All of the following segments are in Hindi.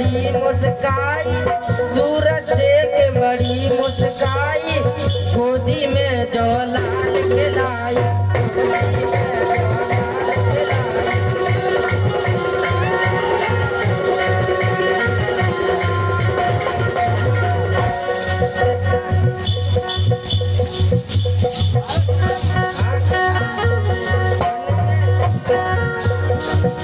मुस्काई सूरत देख बड़ी मुस्काई गोदी में जो लाल खिलाई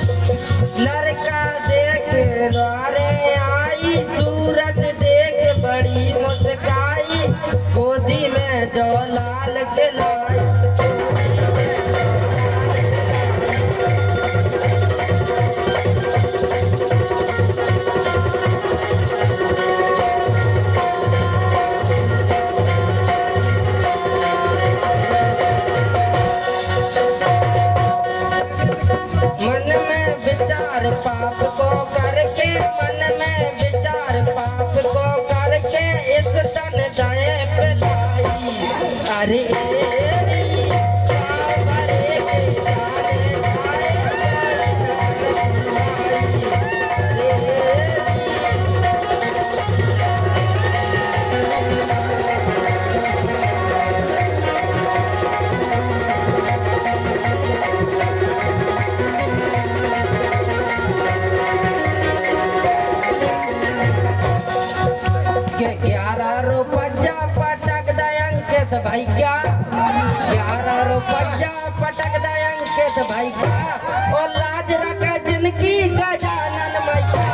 लड़का देख द्वारे आई सूरत देख बड़ी मुस्काई गोदी में जो लाल खिलाई पाप को करके मन में विचार पाप को करके इस तन जाए पिलाई अरे भाई क्या 11 रुपया पटक दयंकित भाई क्या और लाज रखा जिनकी गजानन मैया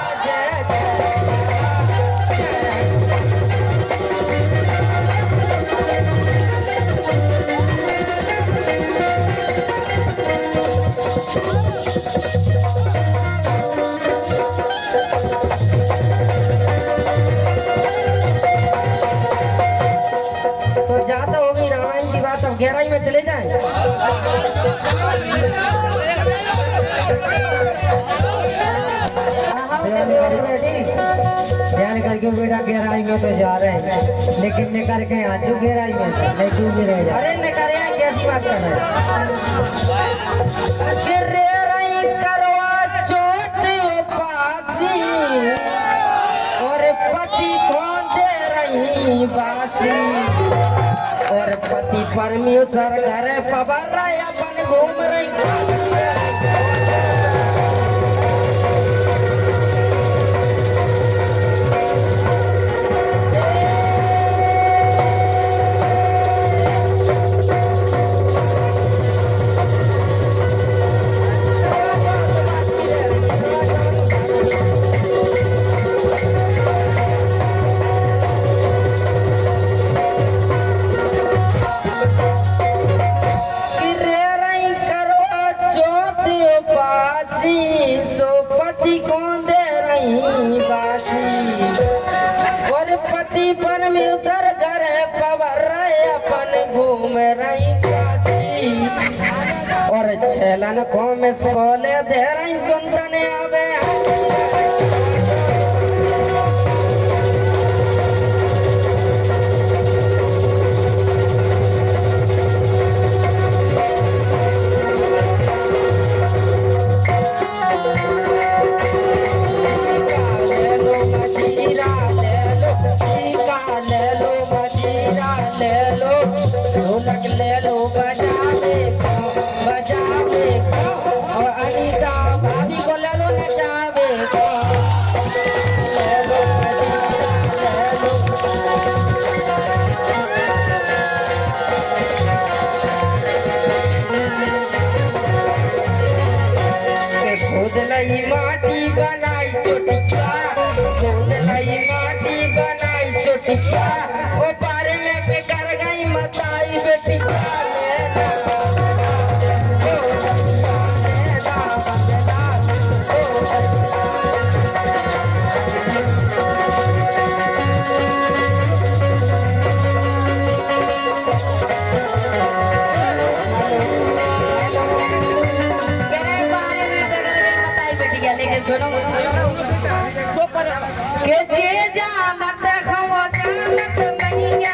तो ज्यादा होगी रामायण की बात अब गहराई में चले जाएं। ध्यान करके बेटा गहराई में तो जा रहे हैं लेकिन निकर के आज जो गहराई में नहीं तू भी रह जा अरे निकर कैसी बात कर रहे और पति कौन दे रही बासी और पति परमेश्वर घर पबर अपन घूम रही तो पति कौन दे रही बासी और पति परमेश्वर घर पवर अपन घूम रही बासी और छेलन को मिसकोले दे रही सुनतने आवे ले लो बजावे और अनीता भाभी को ले लो नचा बेटिया ओ बारे में के कर गई मताई बेटिया सुनो के जे जानत खवा जानत मैया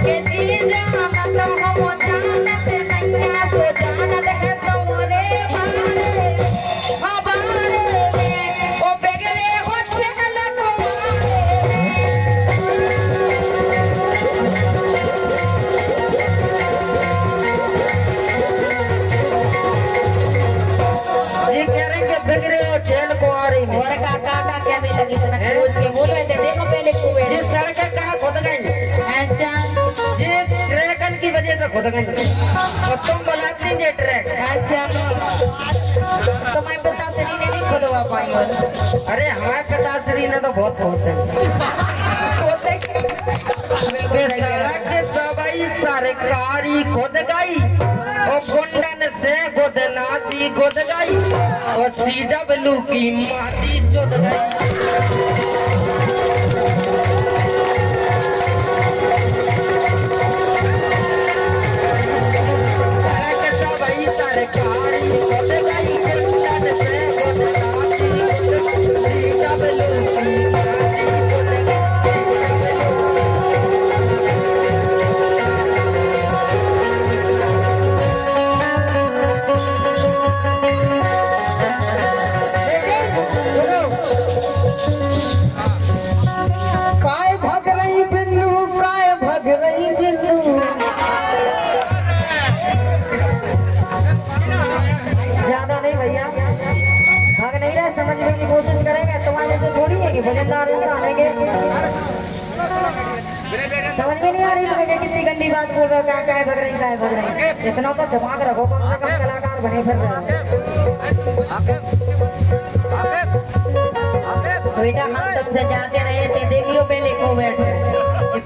के जे जानत खवा जानत मैया तो जानत है तोरे बारे में ओ बेगरे हो चल बिगड़े और जेल को आ रही में और काका क्या भी लगी इतना खोज के बोलो ऐसे देखो पहले कुएं ये सड़क कहाँ खुद गई अच्छा ये ट्रैकन की वजह से खुद गई और तुम बुलाती ये ट्रैक अच्छा तो मैं बता सरी ने नहीं खुदवा पाई हो अरे हाँ कटा सरी ने तो बहुत होते सड़क सबाई सरकारी खुद गई और गुंडन से खुद नाची खुद गई और CW की माटी जुद गई समझ में नहीं आ रही तुम्हें कितनी गंदी बात बोल रहे हो क्या भग रही इतना तो दिमाग रखो कम से कम कलाकार बने फिर बेटा हम तुमसे जाते रहे थे देखियो पहले को बैठे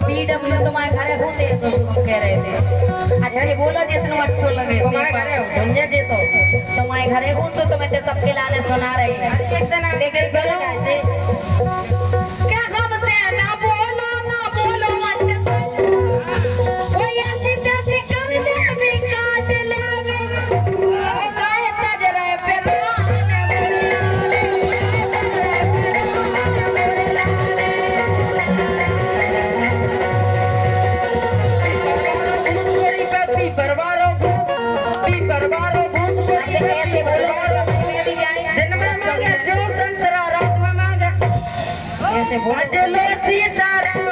PW तुम्हारे घरे होते तो तुम कह रहे थे अच्छे बोलो जितना अच्छो लगे समझे दे तो तुम्हारे घरे हो तो तुम्हें सबके लाने सुना रही लेकिन क्या हमसे ना बोलो ऐसे बोलो सीताराम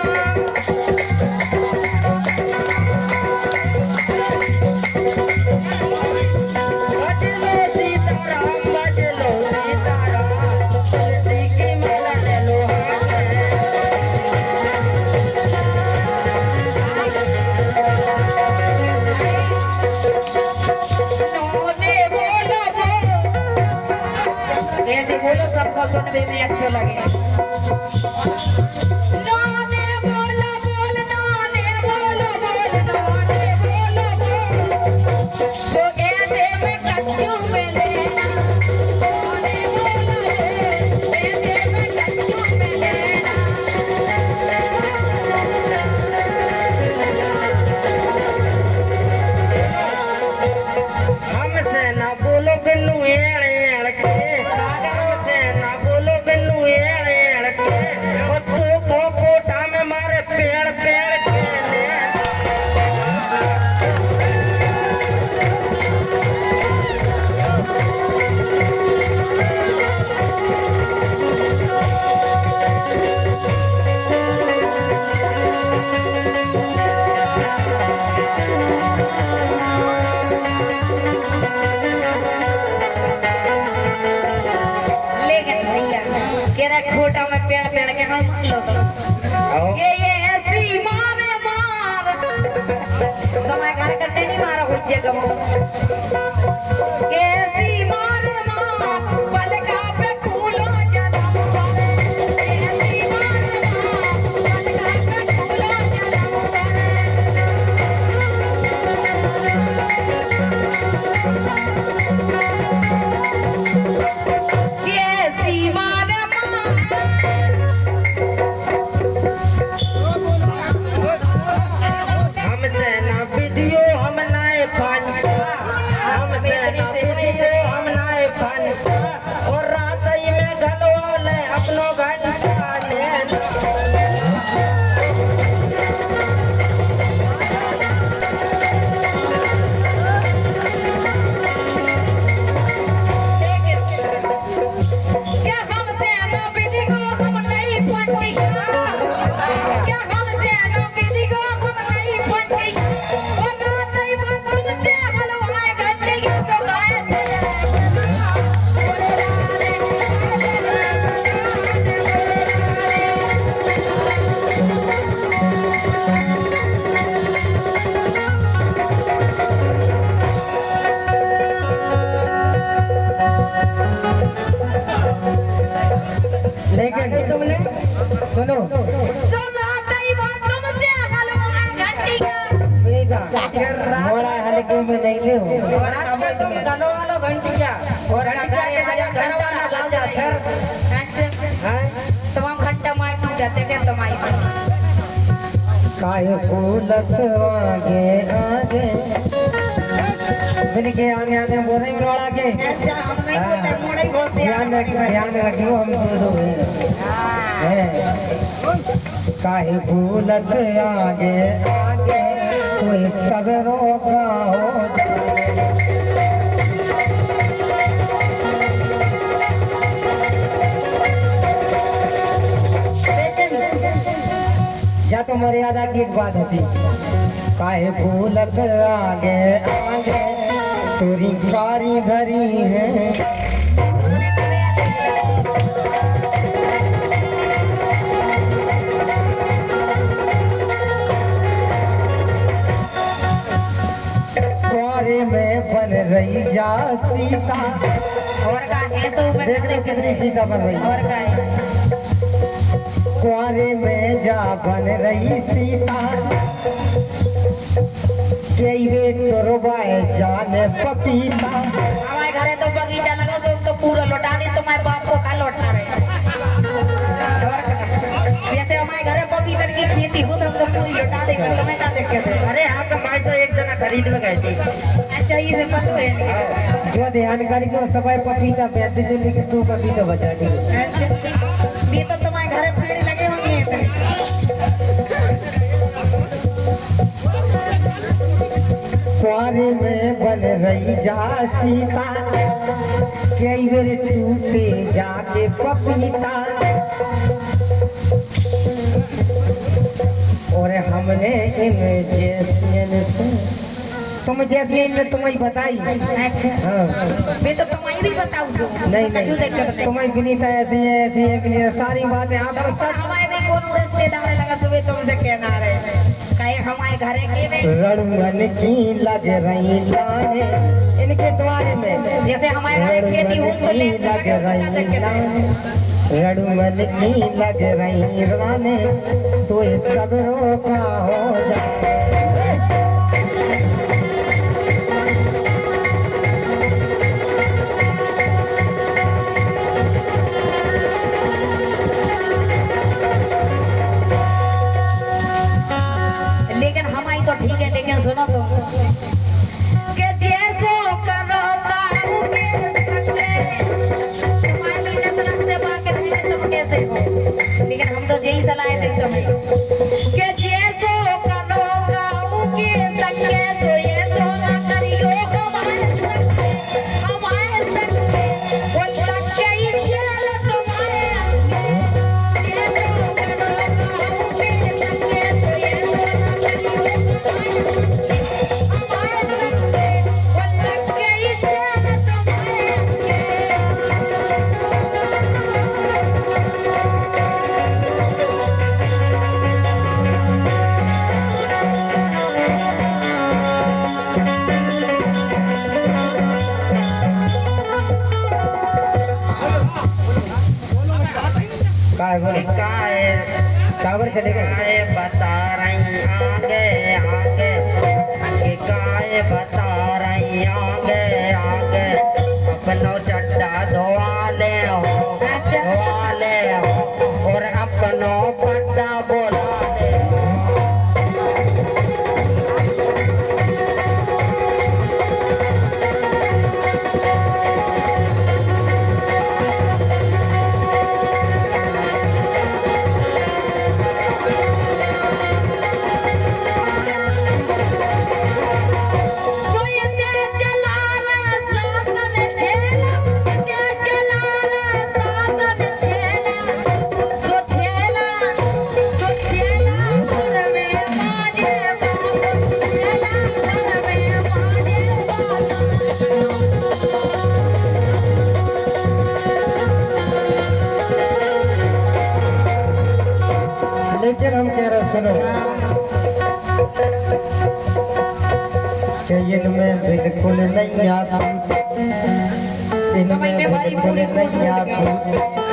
बोलो सबको सुनने में अच्छा लगे खोटा में पेड़ पेड़ के हम लो तो ये ऐसी मारे मार समय घर करते नहीं मारा हुज्जे कम ऐसी मारे मार पलका पे फूलो जला ऐसी मारे मार मोरा हल्के में नहीं ले और तुम गलो वालो घंटिया और घंटा लाल जा फिर तमाम घंटा मार टूट जाते क्या तमाई काहे फूलत आगे आगे बिन के आगे बोले मोड़ा के अच्छा हम नहीं बोले मोड़ा ही बोलते ध्यान रखियो हम दो काहे फूलत आगे आगे कोई सबरो का हो या तो मर्यादा की एक बात होती काहे फूलत आगे आगे तोरी कारी भरी है कुआरे में बन रही जा सीता और का है तो कितनी सीता बन रही और का है कुआरे में जा बन रही सीता तोरबाए जाने पपीता हमारे घरे तो बगीचा लगा तो पूरा लौटा दी तुम्हारे बाप को कल लौटना रहे जैसे हमारे घरे पपीता की खेती हो तो हमको पूरी लौटा देंगे तुम्हें क्या देखे थे अरे आपका भाई तो एक जना खरीद में गए थे अच्छा ये पता है जो ध्यान करी तो सब पपीता बेचते जो लेकिन तू पपीता बचा दी ये तो तुम्हारे घरे पेड़ लगे होंगे कुआरे में बन रही जा सीता कई बेर टूटे जाके पपीता और हमने इन जैसियन से तुम जैसियन ने तुम्हें बताई अच्छा मैं तो तुम्हें भी बताऊँ नहीं तुम्हें विनीता ऐसी ऐसी सारी बातें आप हमारे भी कौन रिश्तेदार लगा सुबह तुमसे कहना रहे हमारे घरे के रणवन की लग रही लाने इनके द्वारे में जैसे हमारे घरे खेती हो तो लग रही रणवन की लग रही लाने तो सब रोका हो जाए तो ठीक है लेकिन सुनो तुम के जैसो करो काऊगे सकते तुम्हारी नजर से बाकी तुम कैसे हो लेकिन हम तो यही सलाह देते तुम्हें के जैसो करो काऊगे सकते तो ये तो ना करियो हमारे सकते वो लगे ही चल तुम्हारे काबर चलेगा बता रही आगे आगे काय बता रही आगे आगे अपनो चड्डा धोआ ले हो और अपनो पट्टा बोला ले लेकिन हम कह रहे सुनो इनमें बिल्कुल नहीं आती इनमें बिल्कुल नहीं आती